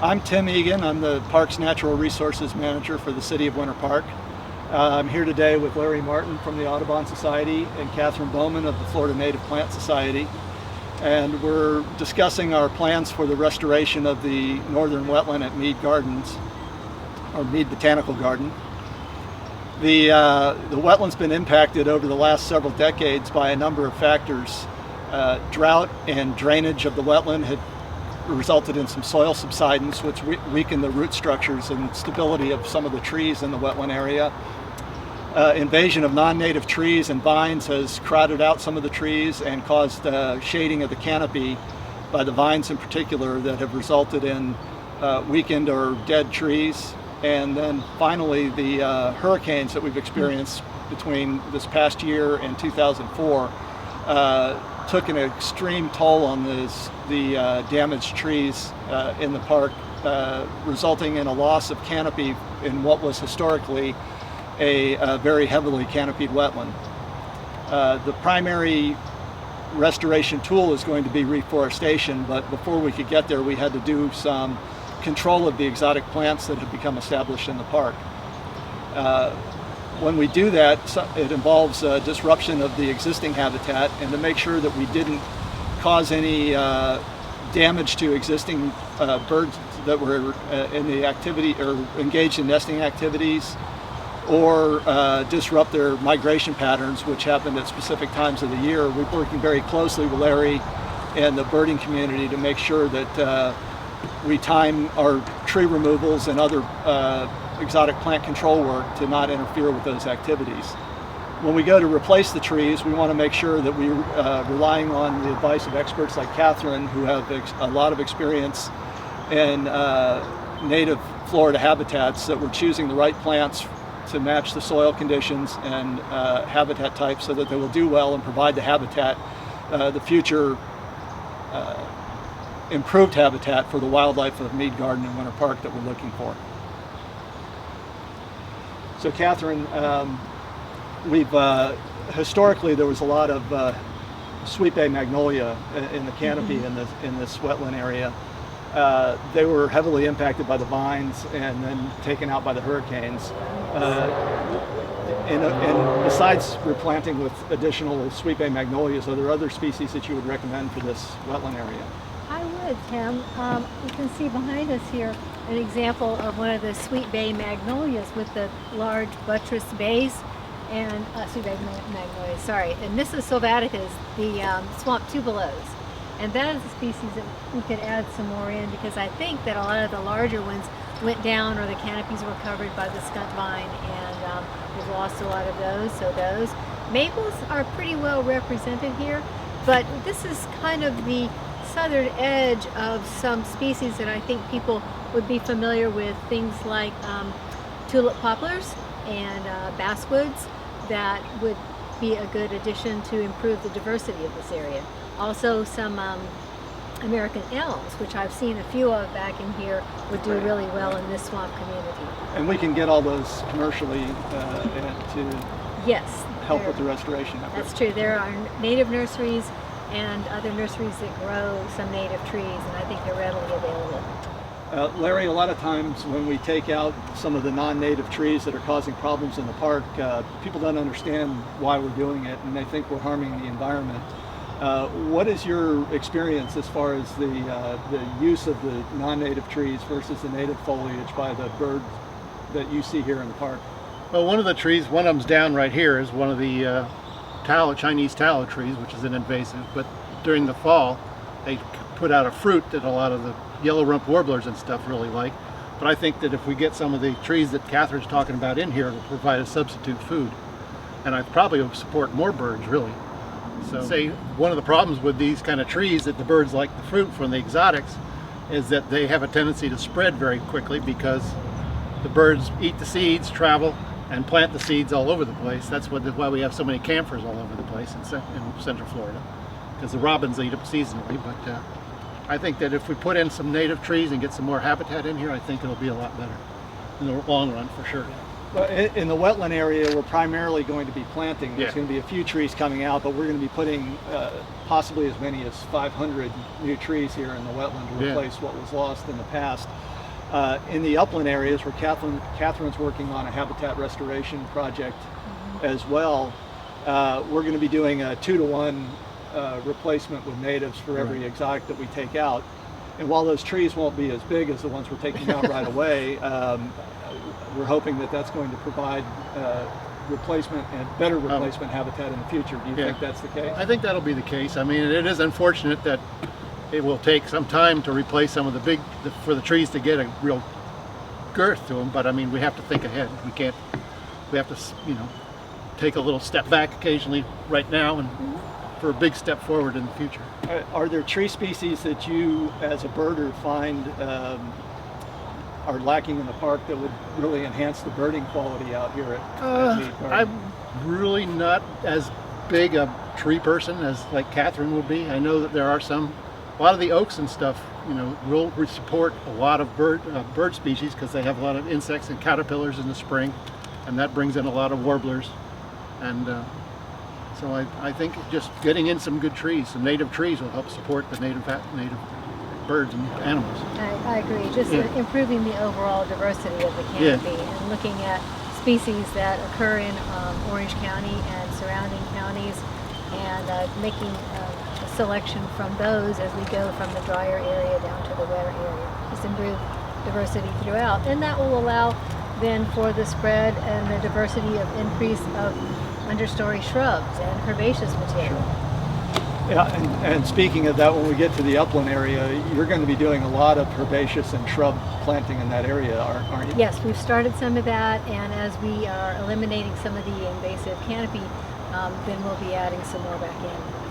I'm Tim Egan. I'm the Parks Natural Resources Manager for the City of Winter Park. I'm here today with Larry Martin from the Audubon Society and Catherine Bowman of the Florida Native Plant Society. And we're discussing our plans for the restoration of the northern wetland at Mead Gardens, or Mead Botanical Garden. The wetland's been impacted over the last several decades by a number of factors. Drought and drainage of the wetland had resulted in some soil subsidence, which weakened the root structures and stability of some of the trees in the wetland area. Invasion of non-native trees and vines has crowded out some of the trees and caused shading of the canopy by the vines in particular that have resulted in weakened or dead trees. And then finally the hurricanes that we've experienced between this past year and 2004 took an extreme toll on the damaged trees in the park, resulting in a loss of canopy in what was historically a very heavily canopied wetland. The primary restoration tool is going to be reforestation, but before we could get there we had to do some control of the exotic plants that have become established in the park. When we do that, it involves disruption of the existing habitat, and to make sure that we didn't cause any damage to existing birds that were in the activity or engaged in nesting activities, or disrupt their migration patterns, which happened at specific times of the year. We're working very closely with Larry and the birding community to make sure that we time our tree removals and other exotic plant control work to not interfere with those activities. When we go to replace the trees, we want to make sure that we're relying on the advice of experts like Catherine, who have a lot of experience in native Florida habitats, that we're choosing the right plants to match the soil conditions and habitat types so that they will do well and provide the habitat, the future improved habitat for the wildlife of Mead Garden and Winter Park that we're looking for. So Catherine, we've historically there was a lot of sweet bay magnolia in the canopy in this wetland area. They were heavily impacted by the vines and then taken out by the hurricanes. And besides replanting with additional sweet bay magnolias, are there other species that you would recommend for this wetland area? I would, Tim. You can see behind us here an example of one of the sweet bay magnolias with the large buttressed base, and sweet bay magnolias, sorry. And this is sylvaticus, the swamp tubelos. And that is a species that we could add some more in, because I think that a lot of the larger ones went down or the canopies were covered by the skunk vine, and we've lost a lot of those. So those maples are pretty well represented here, but this is kind of the southern edge of some species that I think people would be familiar with, things like tulip poplars and basswoods, that would be a good addition to improve the diversity of this area. Also some American elms, which I've seen a few of back in here, would do really well in this swamp community. And we can get all those commercially to yes, help with the restoration effort. That's true. There are native nurseries and other nurseries that grow some native trees, and I think they're readily available. Larry, a lot of times when we take out some of the non-native trees that are causing problems in the park, people don't understand why we're doing it, and they think we're harming the environment. What is your experience as far as the use of the non-native trees versus the native foliage by the birds that you see here in the park? Well, one of the trees, one of them's down right here, is one of the Chinese tallow trees, which is an invasive, but during the fall they put out a fruit that a lot of the yellow rump warblers and stuff really like. But I think that if we get some of the trees that Catherine's talking about in here, it'll provide a substitute food, and I probably would support more birds, really. So say one of the problems with these kind of trees that the birds like the fruit from the exotics is that they have a tendency to spread very quickly, because the birds eat the seeds, travel, and plant the seeds all over the place. That's why we have so many camphors all over the place in Central Florida, because the robins eat them seasonally. But I think that if we put in some native trees and get some more habitat in here, I think it'll be a lot better in the long run, for sure. Well, in the wetland area, we're primarily going to be planting. There's Yeah. going to be a few trees coming out, but we're going to be putting possibly as many as 500 new trees here in the wetland to Yeah. replace what was lost in the past. In the upland areas where Catherine's working on a habitat restoration project as well, we're going to be doing a 2-to-1 replacement with natives for every exotic that we take out. And while those trees won't be as big as the ones we're taking out right away, we're hoping that that's going to provide replacement and better replacement habitat in the future. Do you think that's the case? I think that'll be the case. I mean, it is unfortunate that it will take some time to replace some of for the trees to get a real girth to them, but I mean, we have to think ahead. We have to, take a little step back occasionally right now and for a big step forward in the future. Are there tree species that you, as a birder, find are lacking in the park that would really enhance the birding quality out here at Mead Park? I'm really not as big a tree person as like Catherine would be. I know that there are a lot of the oaks and stuff, will support a lot of bird species because they have a lot of insects and caterpillars in the spring, and that brings in a lot of warblers. And so I think just getting in some good trees, some native trees, will help support the native birds and animals. I agree. Just improving the overall diversity of the canopy and looking at species that occur in Orange County and surrounding counties, and making a selection from those as we go from the drier area down to the wetter area. Just improve diversity throughout, and that will allow then for the spread and the diversity of increase of understory shrubs and herbaceous material. Yeah, and speaking of that, when we get to the upland area, you're going to be doing a lot of herbaceous and shrub planting in that area, aren't you? Yes, we've started some of that, and as we are eliminating some of the invasive canopy, then we'll be adding some more back in.